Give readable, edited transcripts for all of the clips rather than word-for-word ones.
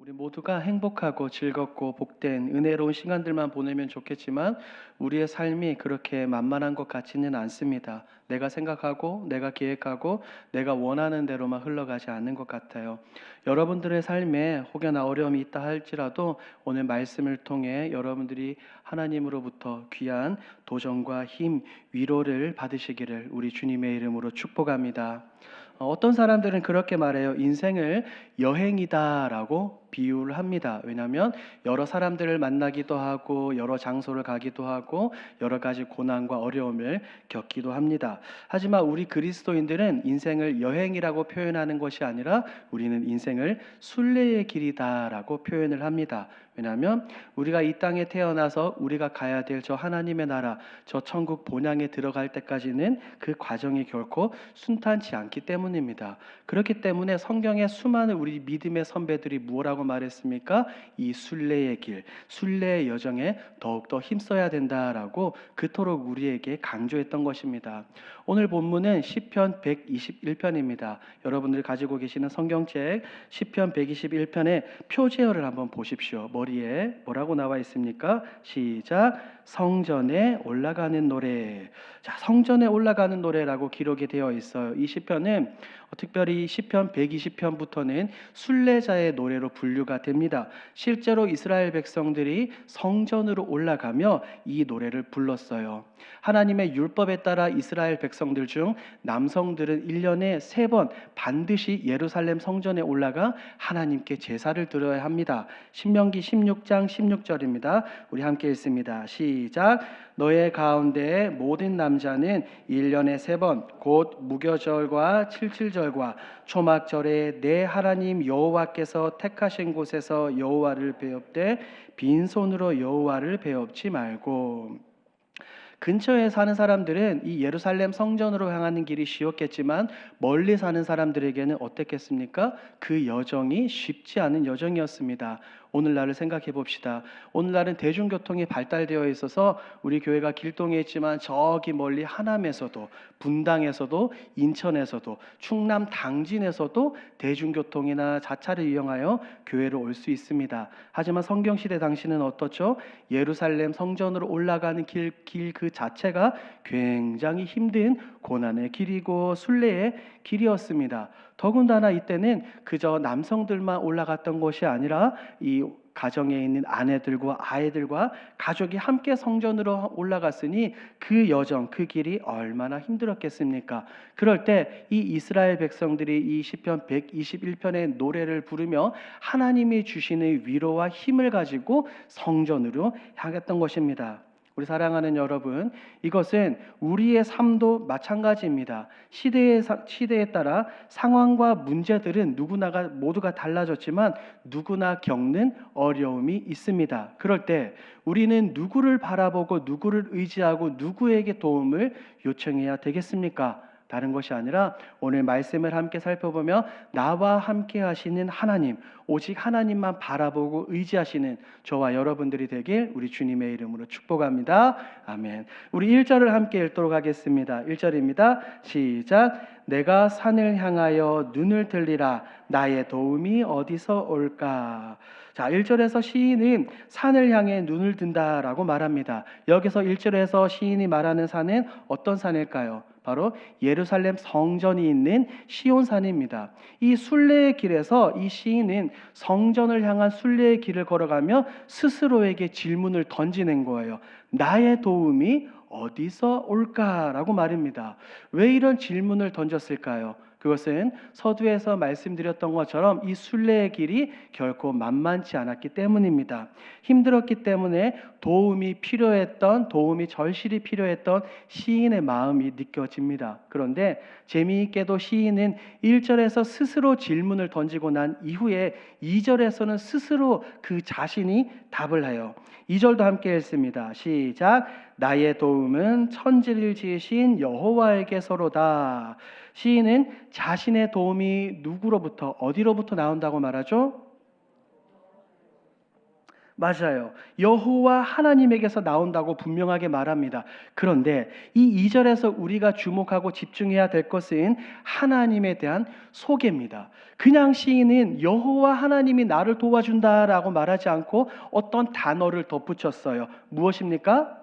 우리 모두가 행복하고 즐겁고 복된 은혜로운 시간들만 보내면 좋겠지만 우리의 삶이 그렇게 만만한 것 같지는 않습니다. 내가 생각하고 내가 계획하고 내가 원하는 대로만 흘러가지 않는 것 같아요. 여러분들의 삶에 혹여나 어려움이 있다 할지라도 오늘 말씀을 통해 여러분들이 하나님으로부터 귀한 도전과 힘, 위로를 받으시기를 우리 주님의 이름으로 축복합니다. 어떤 사람들은 그렇게 말해요. 인생을 여행이다라고 비유를 합니다. 왜냐하면 여러 사람들을 만나기도 하고 여러 장소를 가기도 하고 여러 가지 고난과 어려움을 겪기도 합니다. 하지만 우리 그리스도인들은 인생을 여행이라고 표현하는 것이 아니라 우리는 인생을 순례의 길이다라고 표현을 합니다. 왜냐하면 우리가 이 땅에 태어나서 우리가 가야 될 저 하나님의 나라, 저 천국 본향에 들어갈 때까지는 그 과정이 결코 순탄치 않기 때문입니다. 그렇기 때문에 성경의 수많은 우리 믿음의 선배들이 무엇라고 말했습니까? 이 순례의 길, 순례의 여정에 더욱더 힘써야 된다라고 그토록 우리에게 강조했던 것입니다. 오늘 본문은 시편 121편입니다. 여러분들이 가지고 계시는 성경책 시편 121편의 표제어를 한번 보십시오. 머리에 뭐라고 나와 있습니까? 시작. 성전에 올라가는 노래. 자, 성전에 올라가는 노래라고 기록이 되어 있어요. 이 시편은 특별히 시편 120편부터는 순례자의 노래로 분류가 됩니다. 실제로 이스라엘 백성들이 성전으로 올라가며 이 노래를 불렀어요. 하나님의 율법에 따라 이스라엘 백성들 중 남성들은 1년에 3번 반드시 예루살렘 성전에 올라가 하나님께 제사를 드려야 합니다. 신명기 16장 16절입니다. 우리 함께 읽습니다. 시작. 너의 가운데 모든 남자는 1년에 3번 곧 무교절과 칠칠절과 초막절에 내 하나님 여호와께서 택하신 곳에서 여호와를 배웁되 빈손으로 여호와를 배웁지 말고. 근처에 사는 사람들은 이 예루살렘 성전으로 향하는 길이 쉬웠겠지만 멀리 사는 사람들에게는 어땠겠습니까? 그 여정이 쉽지 않은 여정이었습니다. 오늘날을 생각해 봅시다. 오늘날은 대중교통이 발달되어 있어서 우리 교회가 길동에 있지만 저기 멀리 하남에서도 분당에서도 인천에서도 충남 당진에서도 대중교통이나 자차를 이용하여 교회로 올 수 있습니다. 하지만 성경시대 당시는 어떻죠? 예루살렘 성전으로 올라가는 길 그 자체가 굉장히 힘든 고난의 길이고 순례의 길이었습니다. 더군다나 이때는 그저 남성들만 올라갔던 것이 아니라 이 가정에 있는 아내들과 아이들과 가족이 함께 성전으로 올라갔으니 그 여정, 그 길이 얼마나 힘들었겠습니까? 그럴 때 이 이스라엘 백성들이 이 시편 121편의 노래를 부르며 하나님이 주시는 위로와 힘을 가지고 성전으로 향했던 것입니다. 우리 사랑하는 여러분, 이것은 우리의 삶도 마찬가지입니다. 시대에 따라 상황과 문제들은 모두가 달라졌지만 누구나 겪는 어려움이 있습니다. 그럴 때 우리는 누구를 바라보고 누구를 의지하고 누구에게 도움을 요청해야 되겠습니까? 다른 것이 아니라 오늘 말씀을 함께 살펴보며 나와 함께 하시는 하나님, 오직 하나님만 바라보고 의지하시는 저와 여러분들이 되길 우리 주님의 이름으로 축복합니다. 아멘. 우리 1절을 함께 읽도록 하겠습니다. 1절입니다. 시작. 내가 산을 향하여 눈을 들리라. 나의 도움이 어디서 올까? 자, 1절에서 시인은 산을 향해 눈을 든다라고 말합니다. 여기서 1절에서 시인이 말하는 산은 어떤 산일까요? 바로 예루살렘 성전이 있는 시온산입니다. 이 순례의 길에서 이 시인은 성전을 향한 순례의 길을 걸어가며 스스로에게 질문을 던지는 거예요. 나의 도움이 어디서 올까라고 말입니다. 왜 이런 질문을 던졌을까요? 그것은 서두에서 말씀드렸던 것처럼 이 순례의 길이 결코 만만치 않았기 때문입니다. 힘들었기 때문에 도움이 절실히 필요했던 시인의 마음이 느껴집니다. 그런데 재미있게도 시인은 1절에서 스스로 질문을 던지고 난 이후에 2절에서는 스스로 그 자신이 답을 해요. 2절도 함께 읽습니다. 시작. 나의 도움은 천지를 지으신 여호와에게서로다. 시인은 자신의 도움이 누구로부터 어디로부터 나온다고 말하죠? 맞아요. 여호와 하나님에게서 나온다고 분명하게 말합니다. 그런데 이 2절에서 우리가 주목하고 집중해야 될 것은 하나님에 대한 소개입니다. 그냥 시인은 여호와 하나님이 나를 도와준다라고 말하지 않고 어떤 단어를 덧붙였어요. 무엇입니까?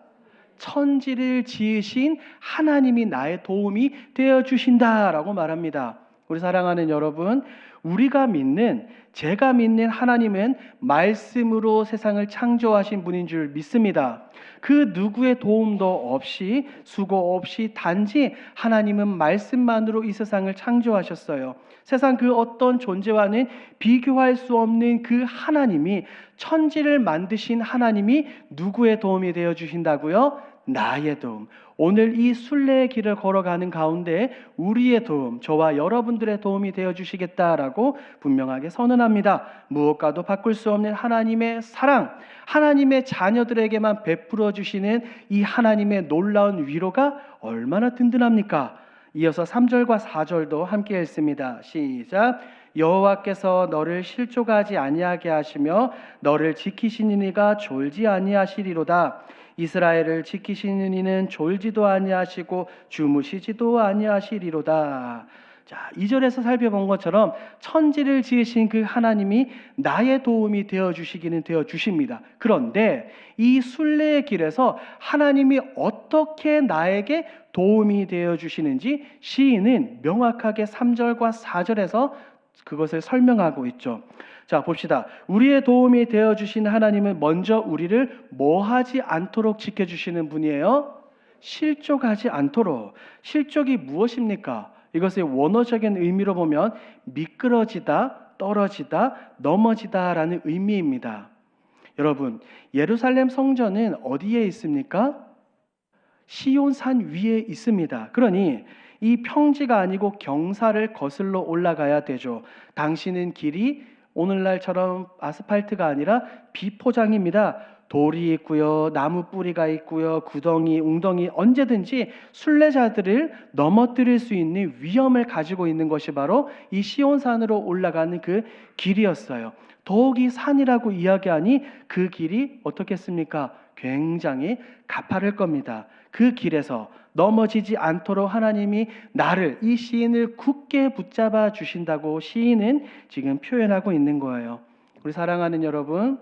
천지를 지으신 하나님이 나의 도움이 되어 주신다라고 말합니다. 우리 사랑하는 여러분, 제가 믿는 하나님은 말씀으로 세상을 창조하신 분인 줄 믿습니다. 그 누구의 도움도 없이, 수고 없이 단지 하나님은 말씀만으로 이 세상을 창조하셨어요. 세상 그 어떤 존재와는 비교할 수 없는 그 하나님이, 천지를 만드신 하나님이 누구의 도움이 되어 주신다고요? 나의 도움. 오늘 이 순례의 길을 걸어가는 가운데 우리의 도움, 저와 여러분들의 도움이 되어 주시겠다라고 분명하게 선언합니다. 무엇과도 바꿀 수 없는 하나님의 사랑, 하나님의 자녀들에게만 베풀어 주시는 이 하나님의 놀라운 위로가 얼마나 든든합니까? 이어서 3절과 4절도 함께 읽습니다. 시작. 여호와께서 너를 실족하지 아니하게 하시며 너를 지키시는 이가 졸지 아니하시리로다. 이스라엘을 지키시는 이는 졸지도 아니하시고 주무시지도 아니하시리로다. 자, 2절에서 살펴본 것처럼 천지를 지으신 그 하나님이 나의 도움이 되어 주시기는 되어 주십니다. 그런데 이 순례의 길에서 하나님이 어떻게 나에게 도움이 되어 주시는지 시인은 명확하게 3절과 4절에서 그것을 설명하고 있죠. 자, 봅시다. 우리의 도움이 되어주신 하나님은 먼저 우리를 뭐하지 않도록 지켜주시는 분이에요? 실족하지 않도록. 실족이 무엇입니까? 이것의 원어적인 의미로 보면 미끄러지다, 떨어지다, 넘어지다 라는 의미입니다. 여러분, 예루살렘 성전은 어디에 있습니까? 시온산 위에 있습니다. 그러니 이 평지가 아니고 경사를 거슬러 올라가야 되죠. 당시는 길이 오늘날처럼 아스팔트가 아니라 비포장입니다. 돌이 있고요, 나무 뿌리가 있고요, 구덩이, 웅덩이, 언제든지 순례자들을 넘어뜨릴 수 있는 위험을 가지고 있는 것이 바로 이 시온산으로 올라가는 그 길이었어요. 더욱이 산이라고 이야기하니 그 길이 어떻겠습니까? 굉장히 가파를 겁니다. 그 길에서 넘어지지 않도록 하나님이 나를, 이 시인을 굳게 붙잡아 주신다고 시인은 지금 표현하고 있는 거예요. 우리 사랑하는 여러분,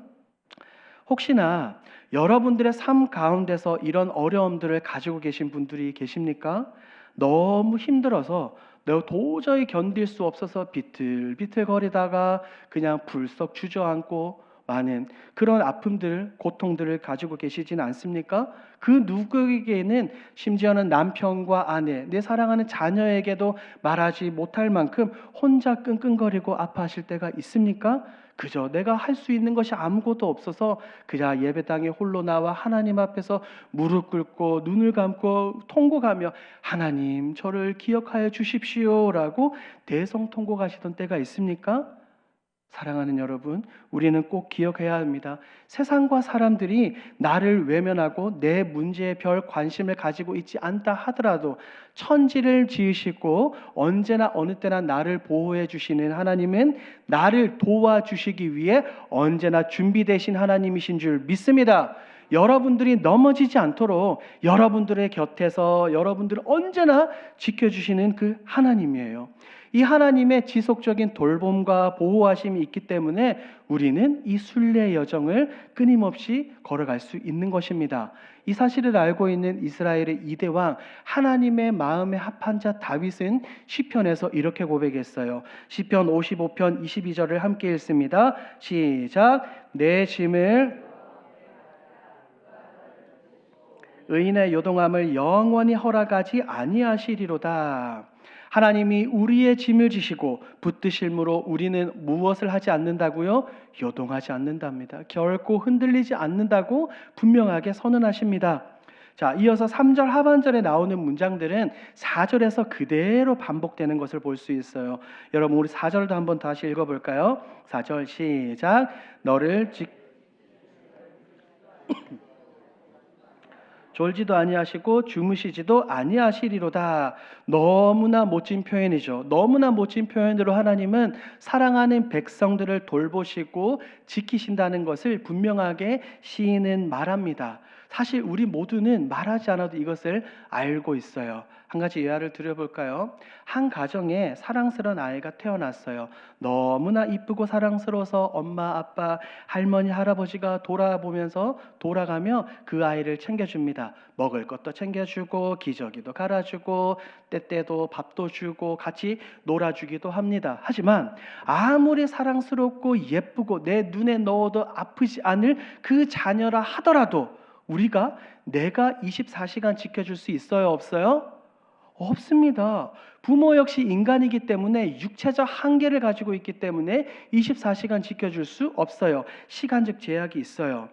혹시나 여러분들의 삶 가운데서 이런 어려움들을 가지고 계신 분들이 계십니까? 너무 힘들어서 내가 도저히 견딜 수 없어서 비틀비틀거리다가 그냥 불썩 주저앉고 많은 그런 아픔들, 고통들을 가지고 계시진 않습니까? 그 누구에게는, 심지어는 남편과 아내, 내 사랑하는 자녀에게도 말하지 못할 만큼 혼자 끙끙거리고 아파하실 때가 있습니까? 그저 내가 할 수 있는 것이 아무것도 없어서 그냥 예배당에 홀로 나와 하나님 앞에서 무릎 꿇고 눈을 감고 통곡하며 하나님 저를 기억하여 주십시오라고 대성통곡하시던 때가 있습니까? 사랑하는 여러분, 우리는 꼭 기억해야 합니다. 세상과 사람들이 나를 외면하고 내 문제에 별 관심을 가지고 있지 않다 하더라도 천지를 지으시고 언제나 어느 때나 나를 보호해 주시는 하나님은 나를 도와주시기 위해 언제나 준비되신 하나님이신 줄 믿습니다. 여러분들이 넘어지지 않도록 여러분들의 곁에서 여러분들을 언제나 지켜주시는 그 하나님이에요. 이 하나님의 지속적인 돌봄과 보호하심이 있기 때문에 우리는 이 순례 여정을 끊임없이 걸어갈 수 있는 것입니다. 이 사실을 알고 있는 이스라엘의 2대 왕, 하나님의 마음에 합한 자 다윗은 시편에서 이렇게 고백했어요. 시편 55편 22절을 함께 읽습니다. 시작. 내 짐을, 의인의 요동함을 영원히 허락하지 아니하시리로다. 하나님이 우리의 짐을 지시고 붙드실므로 우리는 무엇을 하지 않는다고요? 요동하지 않는답니다. 결코 흔들리지 않는다고 분명하게 선언하십니다. 자, 이어서 3절 하반절에 나오는 문장들은 4절에서 그대로 반복되는 것을 볼 수 있어요. 여러분, 우리 4절도 한번 다시 읽어볼까요? 4절 시작. 졸지도 아니하시고 주무시지도 아니하시리로다. 너무나 멋진 표현이죠. 너무나 멋진 표현으로 하나님은 사랑하는 백성들을 돌보시고 지키신다는 것을 분명하게 시인은 말합니다. 사실 우리 모두는 말하지 않아도 이것을 알고 있어요. 한 가지 예화를 드려볼까요? 한 가정에 사랑스러운 아이가 태어났어요. 너무나 이쁘고 사랑스러워서 엄마, 아빠, 할머니, 할아버지가 돌아가며 그 아이를 챙겨줍니다. 먹을 것도 챙겨주고 기저귀도 갈아주고 때때도 밥도 주고 같이 놀아주기도 합니다. 하지만 아무리 사랑스럽고 예쁘고 내 눈에 넣어도 아프지 않을 그 자녀라 하더라도 우리가 내가 24시간 지켜줄 수 있어요? 없어요? 없습니다. 부모 역시 인간이기 때문에 육체적 한계를 가지고 있기 때문에 24시간 지켜줄 수 없어요. 시간적 제약이 있어요.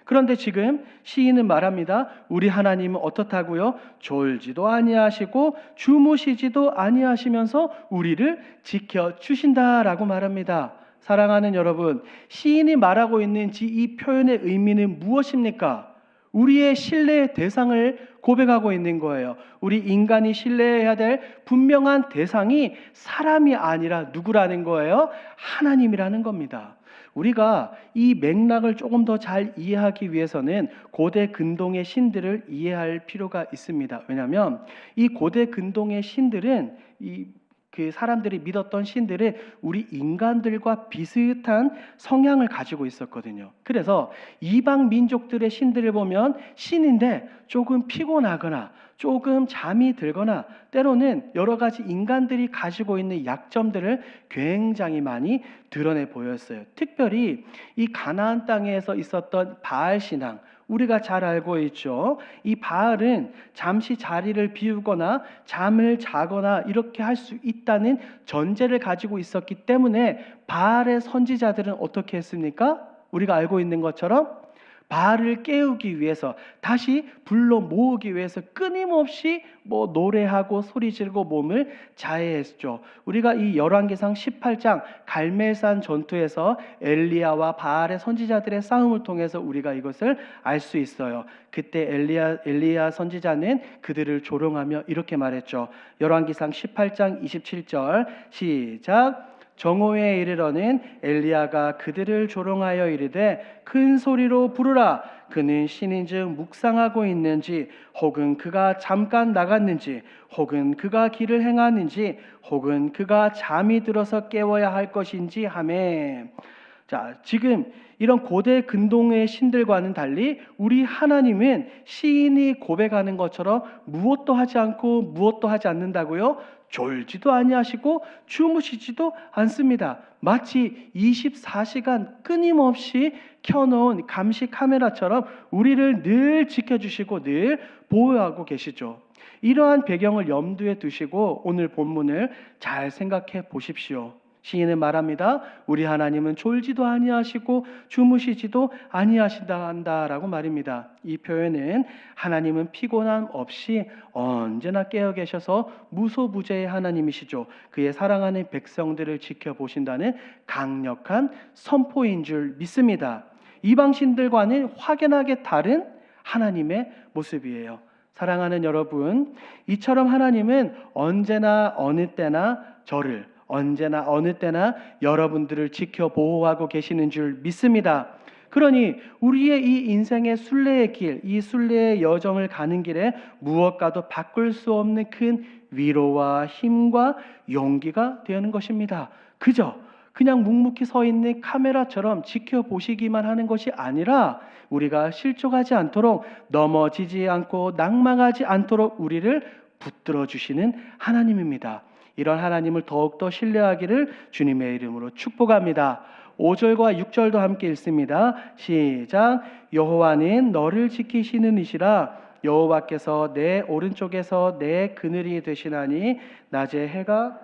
그런데 지금 시인은 말합니다. 우리 하나님은 어떻다고요? 졸지도 아니하시고 주무시지도 아니하시면서 우리를 지켜주신다라고 말합니다. 사랑하는 여러분, 시인이 말하고 있는 이 표현의 의미는 무엇입니까? 우리의 신뢰의 대상을 고백하고 있는 거예요. 우리 인간이 신뢰해야 될 분명한 대상이 사람이 아니라 누구라는 거예요? 하나님이라는 겁니다. 우리가 이 맥락을 조금 더 잘 이해하기 위해서는 고대 근동의 신들을 이해할 필요가 있습니다. 왜냐하면 이 고대 근동의 신들은 그 사람들이 믿었던 신들은 우리 인간들과 비슷한 성향을 가지고 있었거든요. 그래서 이방 민족들의 신들을 보면 신인데 조금 피곤하거나 조금 잠이 들거나 때로는 여러 가지 인간들이 가지고 있는 약점들을 굉장히 많이 드러내 보였어요. 특별히 이 가나안 땅에서 있었던 바알 신앙, 우리가 잘 알고 있죠. 이 바알은 잠시 자리를 비우거나 잠을 자거나 이렇게 할 수 있다는 전제를 가지고 있었기 때문에 바알의 선지자들은 어떻게 했습니까? 우리가 알고 있는 것처럼 바알을 깨우기 위해서 다시 불러 모으기 위해서 끊임없이 노래하고 소리 지르고 몸을 자해했죠. 우리가 이 열왕기상 18장 갈멜산 전투에서 엘리야와 바알의 선지자들의 싸움을 통해서 우리가 이것을 알 수 있어요. 그때 엘리야 선지자는 그들을 조롱하며 이렇게 말했죠. 열왕기상 18장 27절 시작. 정오에 이르러는 엘리야가 그들을 조롱하여 이르되 큰 소리로 부르라. 그는 신인즉 묵상하고 있는지 혹은 그가 잠깐 나갔는지 혹은 그가 길을 행하는지 혹은 그가 잠이 들어서 깨워야 할 것인지 하매. 자, 지금 이런 고대 근동의 신들과는 달리 우리 하나님은 시인이 고백하는 것처럼 무엇도 하지 않고 무엇도 하지 않는다고요? 졸지도 아니하시고 주무시지도 않습니다. 마치 24시간 끊임없이 켜놓은 감시 카메라처럼 우리를 늘 지켜주시고 늘 보호하고 계시죠. 이러한 배경을 염두에 두시고 오늘 본문을 잘 생각해 보십시오. 시인은 말합니다. 우리 하나님은 졸지도 아니하시고 주무시지도 아니하신다라고 말입니다. 이 표현은 하나님은 피곤함 없이 언제나 깨어 계셔서 무소부재의 하나님이시죠. 그의 사랑하는 백성들을 지켜보신다는 강력한 선포인 줄 믿습니다. 이방 신들과는 확연하게 다른 하나님의 모습이에요. 사랑하는 여러분, 이처럼 하나님은 언제나 어느 때나 저를 언제나 어느 때나 여러분들을 지켜 보호하고 계시는 줄 믿습니다. 그러니 우리의 이 인생의 순례의 길, 이 순례의 여정을 가는 길에 무엇과도 바꿀 수 없는 큰 위로와 힘과 용기가 되는 것입니다. 그냥 묵묵히 서 있는 카메라처럼 지켜보시기만 하는 것이 아니라 우리가 실족하지 않도록 넘어지지 않고 낭망하지 않도록 우리를 붙들어 주시는 하나님입니다. 이런 하나님을 더욱더 신뢰하기를 주님의 이름으로 축복합니다. 5절과 6절도 함께 읽습니다. 시작. 여호와는 너를 지키시는 이시라. 여호와께서 내 오른쪽에서 내 그늘이 되시나니 낮에 해가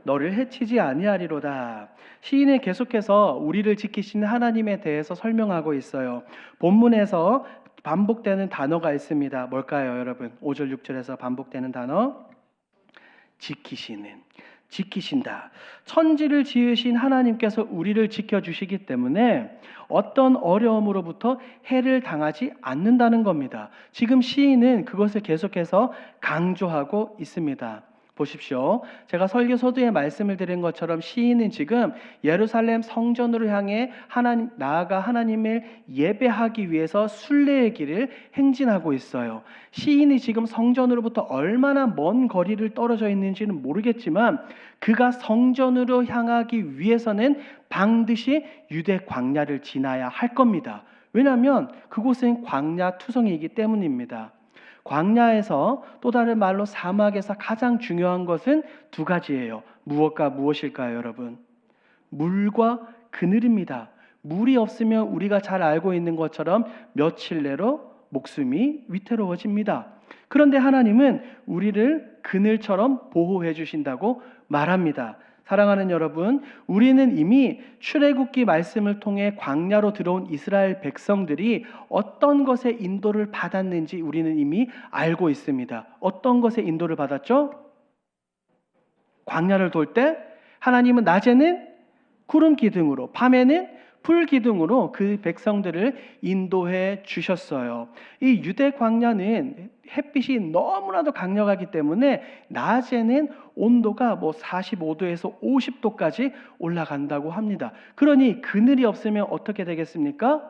너를 해치지 아니하리로다. 시인은 계속해서 우리를 지키시는 하나님에 대해서 설명하고 있어요. 본문에서 반복되는 단어가 있습니다. 뭘까요, 여러분? 5절, 6절에서 반복되는 단어. 지키시는. 지키신다. 천지를 지으신 하나님께서 우리를 지켜주시기 때문에 어떤 어려움으로부터 해를 당하지 않는다는 겁니다. 지금 시인은 그것을 계속해서 강조하고 있습니다. 보십시오. 제가 설교 서두에 말씀을 드린 것처럼 시인은 지금 예루살렘 성전으로 향해 나아가 하나님을 예배하기 위해서 순례의 길을 행진하고 있어요. 시인이 지금 성전으로부터 얼마나 먼 거리를 떨어져 있는지는 모르겠지만 그가 성전으로 향하기 위해서는 반드시 유대 광야를 지나야 할 겁니다. 왜냐하면 그곳은 광야 투성이기 때문입니다. 광야에서, 또 다른 말로 사막에서 가장 중요한 것은 두 가지예요. 무엇과 무엇일까요, 여러분? 물과 그늘입니다. 물이 없으면 우리가 잘 알고 있는 것처럼 며칠 내로 목숨이 위태로워집니다. 그런데 하나님은 우리를 그늘처럼 보호해 주신다고 말합니다. 사랑하는 여러분, 우리는 이미 출애굽기 말씀을 통해 광야로 들어온 이스라엘 백성들이 어떤 것의 인도를 받았는지 우리는 이미 알고 있습니다. 어떤 것의 인도를 받았죠? 광야를 돌 때 하나님은 낮에는 구름 기둥으로, 밤에는 불 기둥으로 그 백성들을 인도해 주셨어요. 이 유대 광야는 햇빛이 너무나도 강력하기 때문에 낮에는 온도가 45도에서 50도까지 올라간다고 합니다. 그러니 그늘이 없으면 어떻게 되겠습니까?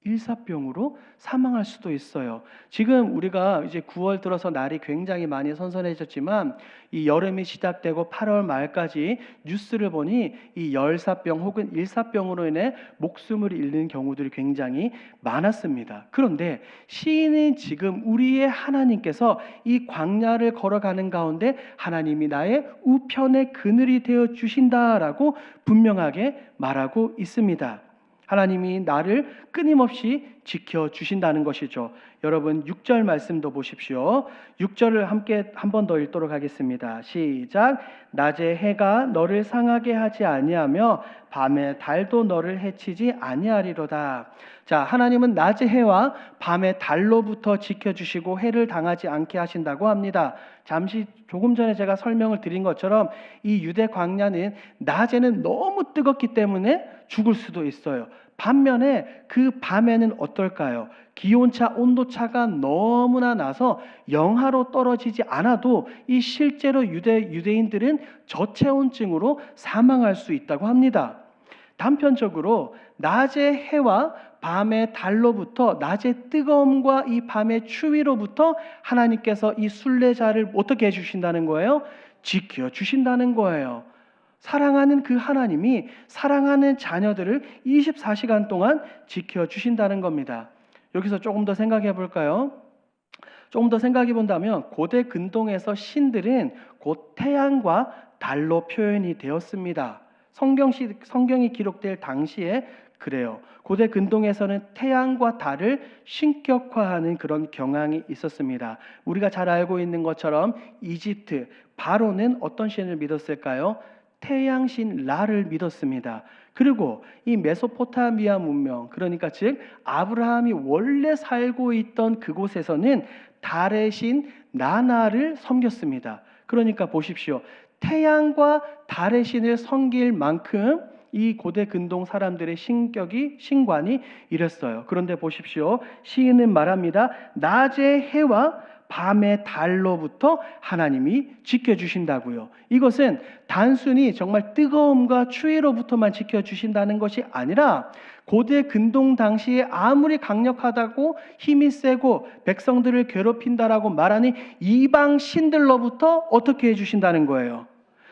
일사병으로 사망할 수도 있어요. 지금 우리가 이제 9월 들어서 날이 굉장히 많이 선선해졌지만 이 여름이 시작되고 8월 말까지 뉴스를 보니 이 열사병 혹은 일사병으로 인해 목숨을 잃는 경우들이 굉장히 많았습니다. 그런데 시인은 지금 우리의 하나님께서 이 광야를 걸어가는 가운데 하나님이 나의 우편의 그늘이 되어 주신다라고 분명하게 말하고 있습니다. 하나님이 나를 끊임없이 지켜주신다는 것이죠. 여러분 6절 말씀도 보십시오. 6절을 함께 한 번 더 읽도록 하겠습니다. 시작. 낮에 해가 너를 상하게 하지 아니하며 밤에 달도 너를 해치지 아니하리로다. 자, 하나님은 낮의 해와 밤의 달로부터 지켜주시고 해를 당하지 않게 하신다고 합니다. 잠시 조금 전에 제가 설명을 드린 것처럼 이 유대 광야는 낮에는 너무 뜨겁기 때문에 죽을 수도 있어요. 반면에 그 밤에는 어떨까요? 기온차, 온도차가 너무나 나서 영하로 떨어지지 않아도 이 실제로 유대인들은 저체온증으로 사망할 수 있다고 합니다. 단편적으로 낮의 해와 밤의 달로부터, 낮의 뜨거움과 이 밤의 추위로부터 하나님께서 이 순례자를 어떻게 해주신다는 거예요? 지켜주신다는 거예요. 사랑하는 그 하나님이 사랑하는 자녀들을 24시간 동안 지켜주신다는 겁니다. 여기서 조금 더 생각해 볼까요? 조금 더 생각해 본다면 고대 근동에서 신들은 곧 태양과 달로 표현이 되었습니다. 성경이 기록될 당시에 그래요. 고대 근동에서는 태양과 달을 신격화하는 그런 경향이 있었습니다. 우리가 잘 알고 있는 것처럼 이집트 바로는 어떤 신을 믿었을까요? 태양신 라를 믿었습니다. 그리고 이 메소포타미아 문명, 그러니까 즉 아브라함이 원래 살고 있던 그곳에서는 달의 신 나나를 섬겼습니다. 그러니까 보십시오. 태양과 달의 신을 섬길 만큼 이 고대 근동 사람들의 신관이 이랬어요. 그런데 보십시오. 시인은 말합니다. 낮의 해와 밤의 달로부터 하나님이 지켜주신다고요. 이것은 단순히 정말 뜨거움과 추위로부터만 지켜주신다는 것이 아니라 고대 근동 당시에 아무리 강력하다고 힘이 세고 백성들을 괴롭힌다라고 말하는 이방 신들로부터 어떻게 해주신다는 거예요?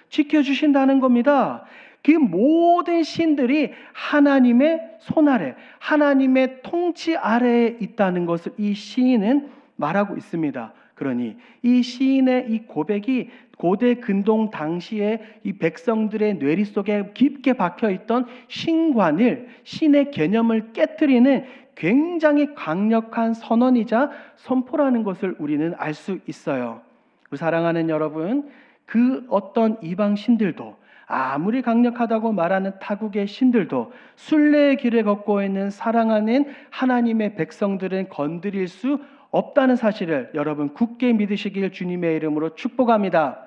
지켜주신다는 겁니다. 그 모든 신들이 하나님의 손 아래, 하나님의 통치 아래에 있다는 것을 이 시인은 말하고 있습니다. 그러니 이 시인의 이 고백이 고대 근동 당시에 이 백성들의 뇌리 속에 깊게 박혀 있던 신관을, 신의 개념을 깨트리는 굉장히 강력한 선언이자 선포라는 것을 우리는 알 수 있어요. 사랑하는 여러분, 그 어떤 이방 신들도 아무리 강력하다고 말하는 타국의 신들도 순례의 길을 걷고 있는 사랑하는 하나님의 백성들은 건드릴 수 없다는 사실을 여러분 굳게 믿으시길 주님의 이름으로 축복합니다.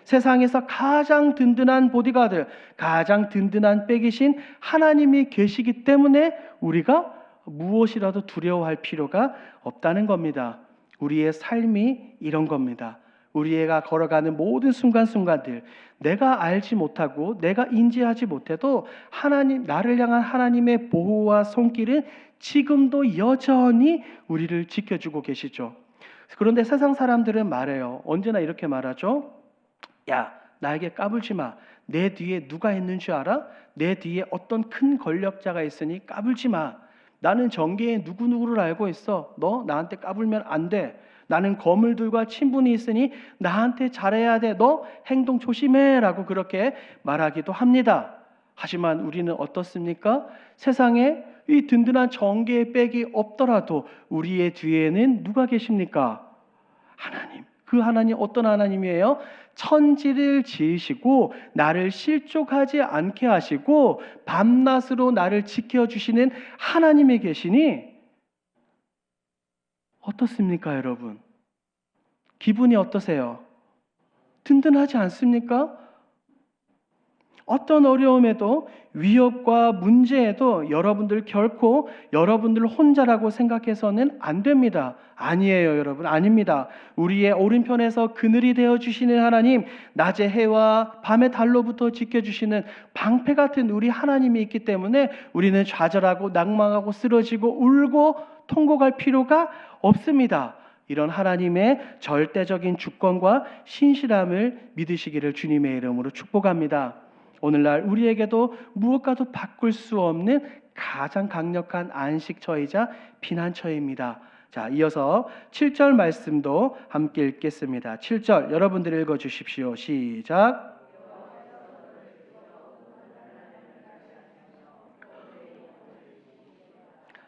세상에서 가장 든든한 보디가드, 가장 든든한 백이신 하나님이 계시기 때문에 우리가 무엇이라도 두려워할 필요가 없다는 겁니다. 우리의 삶이 이런 겁니다. 우리가 걸어가는 모든 순간순간들, 내가 알지 못하고 내가 인지하지 못해도 하나님, 나를 향한 하나님의 보호와 손길은 지금도 여전히 우리를 지켜주고 계시죠. 그런데 세상 사람들은 말해요. 언제나 이렇게 말하죠. 야, 나에게 까불지 마. 내 뒤에 누가 있는 줄 알아? 내 뒤에 어떤 큰 권력자가 있으니 까불지 마. 나는 정계에 누구누구를 알고 있어. 너 나한테 까불면 안 돼. 나는 거물들과 친분이 있으니 나한테 잘해야 돼. 너 행동 조심해 라고 그렇게 말하기도 합니다. 하지만 우리는 어떻습니까? 세상에 이 든든한 정계의 백이 없더라도 우리의 뒤에는 누가 계십니까? 하나님. 그 하나님 어떤 하나님이에요? 천지를 지으시고 나를 실족하지 않게 하시고 밤낮으로 나를 지켜주시는 하나님이 계시니 어떻습니까, 여러분? 기분이 어떠세요? 든든하지 않습니까? 어떤 어려움에도 위협과 문제에도 여러분들 결코 여러분들 혼자라고 생각해서는 안 됩니다. 아니에요, 여러분. 아닙니다. 우리의 오른편에서 그늘이 되어주시는 하나님, 낮의 해와 밤의 달로부터 지켜주시는 방패 같은 우리 하나님이 있기 때문에 우리는 좌절하고 낭망하고 쓰러지고 울고 통곡할 필요가 없습니다. 이런 하나님의 절대적인 주권과 신실함을 믿으시기를 주님의 이름으로 축복합니다. 오늘날 우리에게도 무엇과도 바꿀 수 없는 가장 강력한 안식처이자 피난처입니다. 자, 이어서 7절 말씀도 함께 읽겠습니다. 7절 여러분들 읽어주십시오. 시작.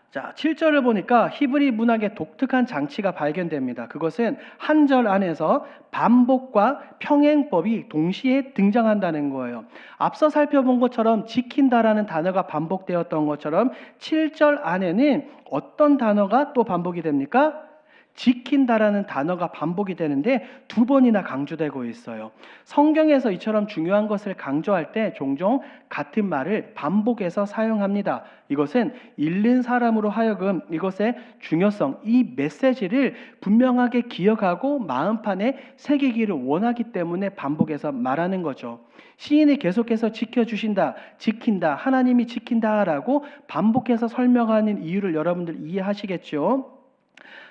자, 7절을 보니까 히브리 문학의 독특한 장치가 발견됩니다. 그것은 한 절 안에서 반복과 평행법이 동시에 등장한다는 거예요. 앞서 살펴본 것처럼 지킨다라는 단어가 반복되었던 것처럼 7절 안에는 어떤 단어가 또 반복이 됩니까? 지킨다라는 단어가 반복이 되는데 두 번이나 강조되고 있어요. 성경에서 이처럼 중요한 것을 강조할 때 종종 같은 말을 반복해서 사용합니다. 이것은 읽는 사람으로 하여금 이것의 중요성, 이 메시지를 분명하게 기억하고 마음판에 새기기를 원하기 때문에 반복해서 말하는 거죠. 시인이 계속해서 지켜주신다, 지킨다, 하나님이 지킨다라고 반복해서 설명하는 이유를 여러분들 이해하시겠죠?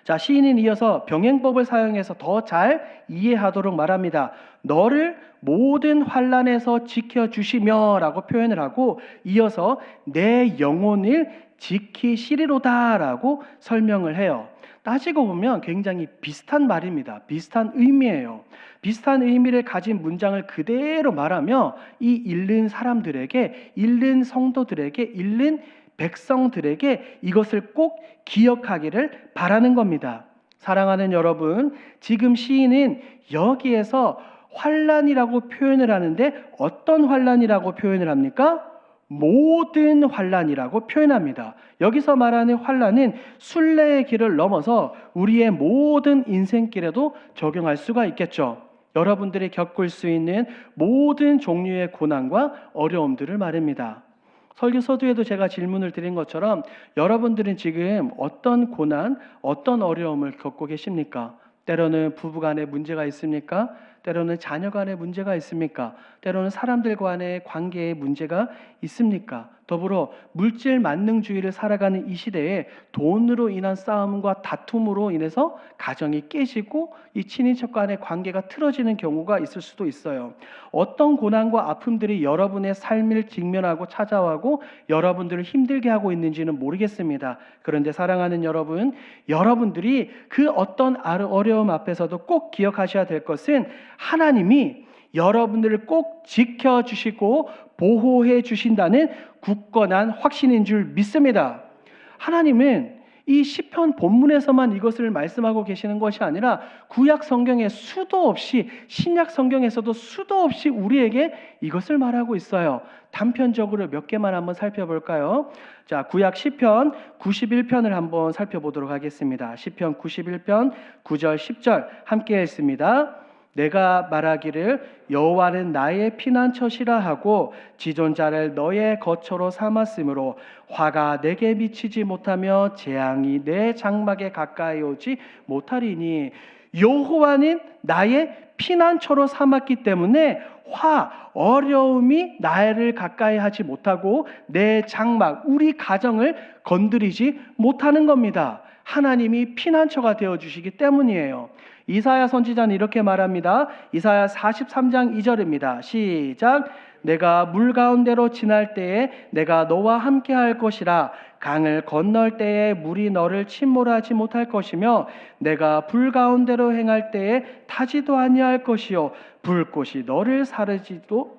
자, 시인은 이어서 병행법을 사용해서 더 잘 이해하도록 말합니다. 너를 모든 환난에서 지켜주시며 라고 표현을 하고 이어서 내 영혼을 지키시리로다 라고 설명을 해요. 따지고 보면 굉장히 비슷한 말입니다. 비슷한 의미예요. 비슷한 의미를 가진 문장을 그대로 말하며 이 읽는 사람들에게, 읽는 성도들에게, 읽는 백성들에게 이것을 꼭 기억하기를 바라는 겁니다. 사랑하는 여러분, 지금 시인은 여기에서 환난이라고 표현을 하는데 어떤 환난이라고 표현을 합니까? 모든 환난이라고 표현합니다. 여기서 말하는 환난은 순례의 길을 넘어서 우리의 모든 인생길에도 적용할 수가 있겠죠. 여러분들이 겪을 수 있는 모든 종류의 고난과 어려움들을 말합니다. 설교 서두에도 제가 질문을 드린 것처럼 여러분들은 지금 어떤 고난, 어떤 어려움을 겪고 계십니까? 때로는 부부간에 문제가 있습니까? 때로는 자녀간에 문제가 있습니까? 때로는 사람들 간의 관계에 문제가 있습니까? 더불어 물질 만능주의를 살아가는 이 시대에 돈으로 인한 싸움과 다툼으로 인해서 가정이 깨지고 이 친인척 간의 관계가 틀어지는 경우가 있을 수도 있어요. 어떤 고난과 아픔들이 여러분의 삶을 직면하고 찾아오고 여러분들을 힘들게 하고 있는지는 모르겠습니다. 그런데 사랑하는 여러분, 여러분들이 그 어떤 어려움 앞에서도 꼭 기억하셔야 될 것은 하나님이 여러분들을 꼭 지켜주시고 보호해 주신다는 굳건한 확신인 줄 믿습니다. 하나님은 이 시편 본문에서만 이것을 말씀하고 계시는 것이 아니라 구약 성경에 수도 없이, 신약 성경에서도 수도 없이 우리에게 이것을 말하고 있어요. 단편적으로 몇 개만 한번 살펴볼까요? 자, 구약 시편 91편을 한번 살펴보도록 하겠습니다. 시편 91편 9절 10절 함께 읽습니다. 내가 말하기를 여호와는 나의 피난처시라 하고 지존자를 너의 거처로 삼았으므로 화가 내게 미치지 못하며 재앙이 내 장막에 가까이 오지 못하리니 여호와는 나의 피난처로 삼았기 때문에 어려움이 나를 가까이 하지 못하고 내 장막, 우리 가정을 건드리지 못하는 겁니다. 하나님이 피난처가 되어주시기 때문이에요. 이사야 선지자는 이렇게 말합니다. 이사야 43장 2절입니다. 시작. 내가 물 가운데로 지날 때에 내가 너와 함께 할 것이라. 강을 건널 때에 물이 너를 침몰하지 못할 것이며 내가 불 가운데로 행할 때에 타지도 아니할 것이요 불꽃이 너를 사르지도.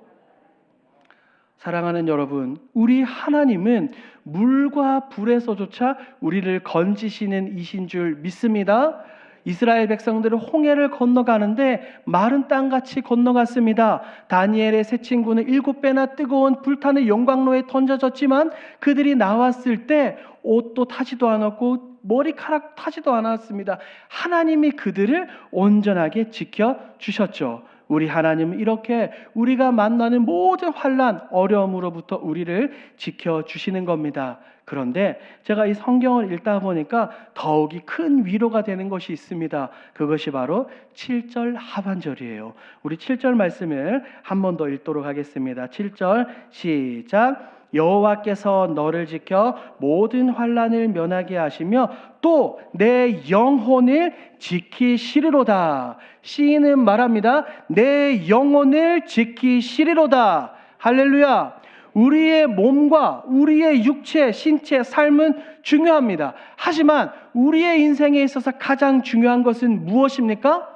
사랑하는 여러분, 우리 하나님은 물과 불에서조차 우리를 건지시는 이신 줄 믿습니다. 이스라엘 백성들은 홍해를 건너가는데 마른 땅같이 건너갔습니다. 다니엘의 세 친구는 7배나 뜨거운 불타는 용광로에 던져졌지만 그들이 나왔을 때 옷도 타지도 않았고 머리카락 타지도 않았습니다. 하나님이 그들을 온전하게 지켜주셨죠. 우리 하나님은 이렇게 우리가 만나는 모든 환난, 어려움으로부터 우리를 지켜주시는 겁니다. 그런데 제가 이 성경을 읽다 보니까 더욱이 큰 위로가 되는 것이 있습니다. 그것이 바로 7절 하반절이에요. 우리 7절 말씀을 한 번 더 읽도록 하겠습니다. 7절 시작. 여호와께서 너를 지켜 모든 환난을 면하게 하시며 또 내 영혼을 지키시리로다. 시인은 말합니다. 내 영혼을 지키시리로다. 할렐루야. 우리의 몸과 우리의 육체, 신체, 삶은 중요합니다. 하지만 우리의 인생에 있어서 가장 중요한 것은 무엇입니까?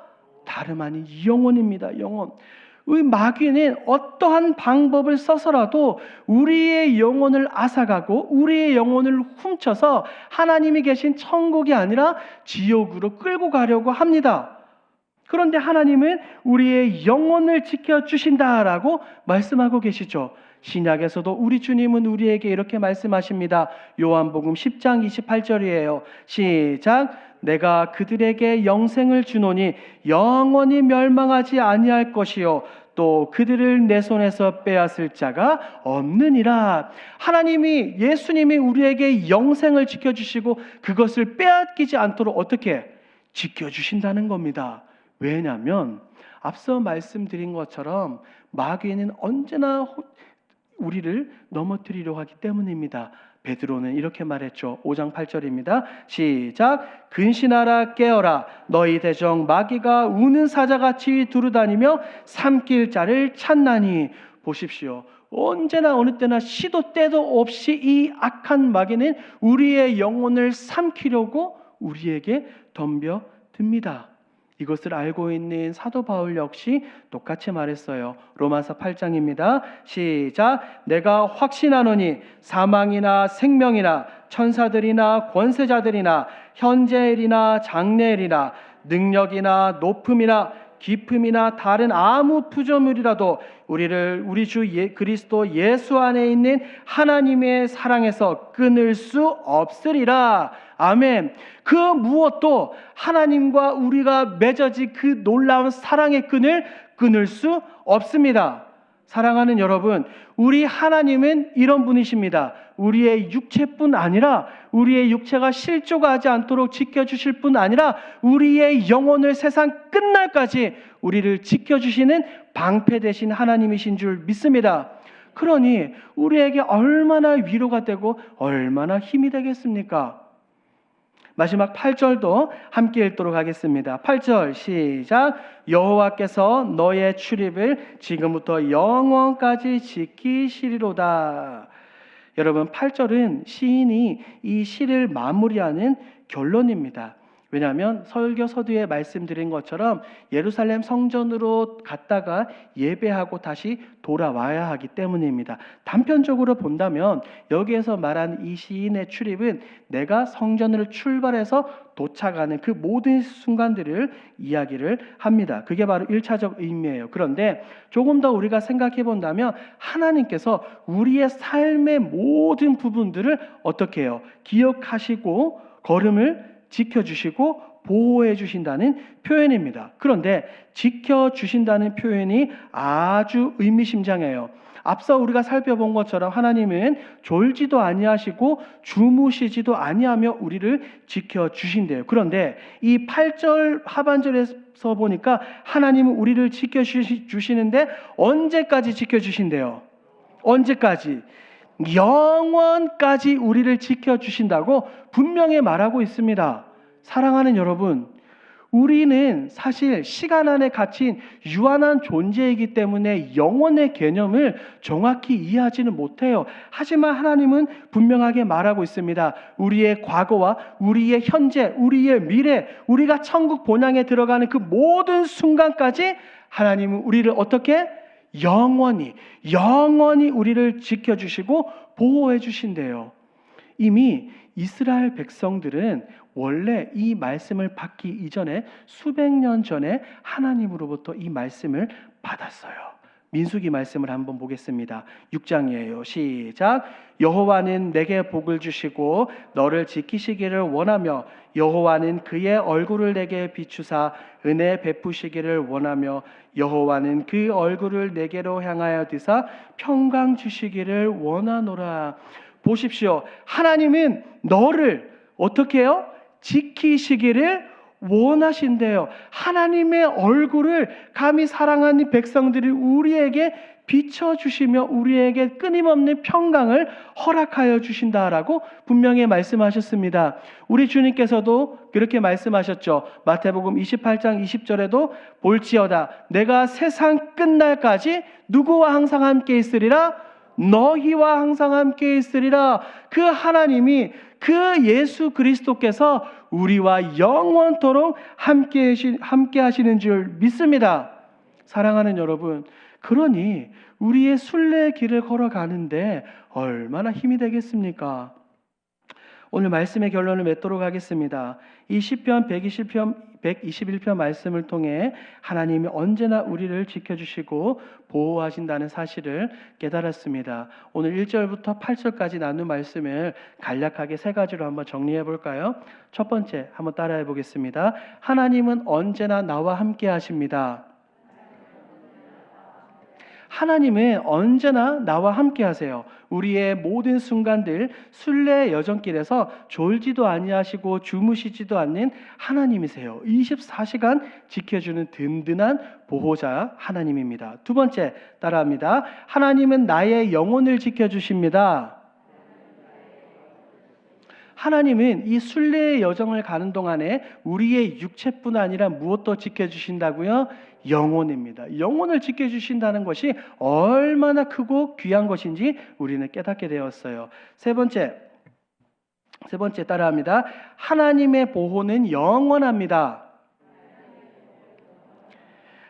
다름 아닌 영혼입니다. 영혼. 우리 마귀는 어떠한 방법을 써서라도 우리의 영혼을 앗아가고 우리의 영혼을 훔쳐서 하나님이 계신 천국이 아니라 지옥으로 끌고 가려고 합니다. 그런데 하나님은 우리의 영혼을 지켜주신다라고 말씀하고 계시죠. 신약에서도 우리 주님은 우리에게 이렇게 말씀하십니다. 요한복음 10장 28절이에요. 시작. 내가 그들에게 영생을 주노니 영원히 멸망하지 아니할 것이요 또 그들을 내 손에서 빼앗을 자가 없느니라. 하나님이, 예수님이 우리에게 영생을 지켜주시고 그것을 빼앗기지 않도록 어떻게 지켜주신다는 겁니다. 왜냐하면 앞서 말씀드린 것처럼 마귀는 언제나 우리를 넘어뜨리려 하기 때문입니다. 베드로는 이렇게 말했죠. 5장 8절입니다. 시작. 근신하라 깨어라. 너희 대적 마귀가 우는 사자같이 두루다니며 삼킬 자를 찾나니. 보십시오. 언제나 어느 때나 시도 때도 없이 이 악한 마귀는 우리의 영혼을 삼키려고 우리에게 덤벼듭니다. 이것을 알고 있는 사도 바울 역시 똑같이 말했어요. 로마서 8장입니다. 시작. 내가 확신하노니 사망이나 생명이나 천사들이나 권세자들이나 현재일이나 장래일이나 능력이나 높음이나 깊음이나 다른 아무 피조물이라도 우리를 우리 주 그리스도 예수 안에 있는 하나님의 사랑에서 끊을 수 없으리라. 아멘. 그 무엇도 하나님과 우리가 맺어진 그 놀라운 사랑의 끈을 끊을 수 없습니다. 사랑하는 여러분, 우리 하나님은 이런 분이십니다. 우리의 육체뿐 아니라 우리의 육체가 실족하지 않도록 지켜주실 뿐 아니라 우리의 영혼을 세상 끝날까지 우리를 지켜주시는 방패 되신 하나님이신 줄 믿습니다. 그러니 우리에게 얼마나 위로가 되고 얼마나 힘이 되겠습니까? 마지막 8절도 함께 읽도록 하겠습니다. 8절 시작. 여호와께서 너의 출입을 지금부터 영원까지 지키시리로다. 여러분, 8절은 시인이 이 시를 마무리하는 결론입니다. 왜냐하면 설교 서두에 말씀드린 것처럼 예루살렘 성전으로 갔다가 예배하고 다시 돌아와야 하기 때문입니다. 단편적으로 본다면 여기에서 말한 이 시인의 출입은 내가 성전을 출발해서 도착하는 그 모든 순간들을 이야기를 합니다. 그게 바로 1차적 의미예요. 그런데 조금 더 우리가 생각해 본다면 하나님께서 우리의 삶의 모든 부분들을 어떻게 해요? 기억하시고 걸음을 지켜주시고 보호해 주신다는 표현입니다. 그런데 지켜주신다는 표현이 아주 의미심장해요. 앞서 우리가 살펴본 것처럼 하나님은 졸지도 아니하시고 주무시지도 아니하며 우리를 지켜주신대요. 그런데 이 8절 하반절에서 보니까 하나님은 우리를 지켜주시는데 언제까지 지켜주신대요? 언제까지? 영원까지 우리를 지켜주신다고 분명히 말하고 있습니다. 사랑하는 여러분, 우리는 사실 시간 안에 갇힌 유한한 존재이기 때문에 영원의 개념을 정확히 이해하지는 못해요. 하지만 하나님은 분명하게 말하고 있습니다. 우리의 과거와 우리의 현재, 우리의 미래, 우리가 천국 본향에 들어가는 그 모든 순간까지 하나님은 우리를 어떻게? 영원히 우리를 지켜주시고 보호해 주신대요. 이미 이스라엘 백성들은 원래 이 말씀을 받기 이전에 수백 년 전에 하나님으로부터 이 말씀을 받았어요. 민수기 말씀을 한번 보겠습니다. 6장이에요. 시작. 여호와는 내게 복을 주시고 너를 지키시기를 원하며 여호와는 그의 얼굴을 내게 비추사 은혜 베푸시기를 원하며 여호와는 그 얼굴을 내게로 향하여 드사 평강 주시기를 원하노라. 보십시오. 하나님은 너를 어떻게 해요? 지키시기를 원하신대요. 하나님의 얼굴을 감히 사랑하는 백성들이 우리에게 비춰주시며 우리에게 끊임없는 평강을 허락하여 주신다라고 분명히 말씀하셨습니다. 우리 주님께서도 그렇게 말씀하셨죠. 마태복음 28장 20절에도 볼지어다 내가 세상 끝날까지 누구와 항상 함께 있으리라? 너희와 항상 함께 있으리라. 그 하나님이 그 예수 그리스도께서 우리와 영원토록 함께 하시는 줄 믿습니다. 사랑하는 여러분, 그러니 우리의 순례의 길을 걸어가는데 얼마나 힘이 되겠습니까? 오늘 말씀의 결론을 맺도록 하겠습니다. 이 시편 121편 말씀을 통해 하나님이 언제나 우리를 지켜주시고 보호하신다는 사실을 깨달았습니다. 오늘 1절부터 8절까지 나눈 말씀을 간략하게 세 가지로 한번 정리해 볼까요? 첫 번째, 한번 따라해 보겠습니다. 하나님은 언제나 나와 함께 하십니다. 하나님은 언제나 나와 함께 하세요. 우리의 모든 순간들 순례의 여정길에서 졸지도 아니하시고 주무시지도 않는 하나님이세요. 24시간 지켜주는 든든한 보호자 하나님입니다. 두 번째 따라합니다. 하나님은 나의 영혼을 지켜주십니다. 하나님은 이 순례의 여정을 가는 동안에 우리의 육체뿐 아니라 무엇도 지켜주신다고요? 영혼입니다. 영혼을 지켜주신다는 것이 얼마나 크고 귀한 것인지 우리는 깨닫게 되었어요. 세 번째 따라합니다. 하나님의 보호는 영원합니다.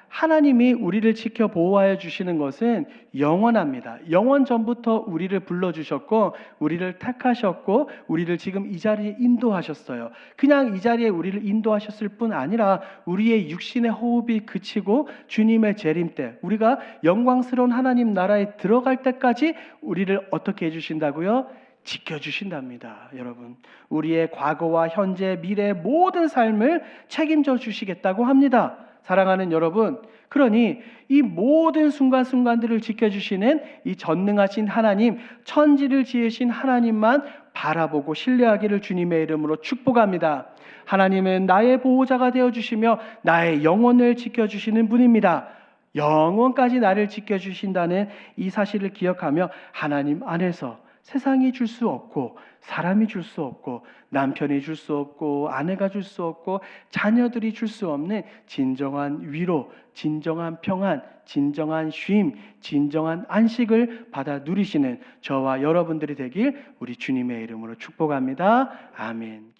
하나님이 우리를 지켜 보호하여 주시는 것은 영원합니다. 영원 전부터 우리를 불러주셨고 우리를 택하셨고 우리를 지금 이 자리에 인도하셨어요. 그냥 이 자리에 우리를 인도하셨을 뿐 아니라 우리의 육신의 호흡이 그치고 주님의 재림 때 우리가 영광스러운 하나님 나라에 들어갈 때까지 우리를 어떻게 해주신다고요? 지켜주신답니다. 여러분, 우리의 과거와 현재, 미래 모든 삶을 책임져 주시겠다고 합니다. 사랑하는 여러분, 그러니 이 모든 순간순간들을 지켜주시는 이 전능하신 하나님, 천지를 지으신 하나님만 바라보고 신뢰하기를 주님의 이름으로 축복합니다. 하나님은 나의 보호자가 되어주시며 나의 영혼을 지켜주시는 분입니다. 영원까지 나를 지켜주신다는 이 사실을 기억하며 하나님 안에서 세상이 줄 수 없고 사람이 줄 수 없고 남편이 줄 수 없고 아내가 줄 수 없고 자녀들이 줄 수 없는 진정한 위로, 진정한 평안, 진정한 쉼, 진정한 안식을 받아 누리시는 저와 여러분들이 되길 우리 주님의 이름으로 축복합니다. 아멘.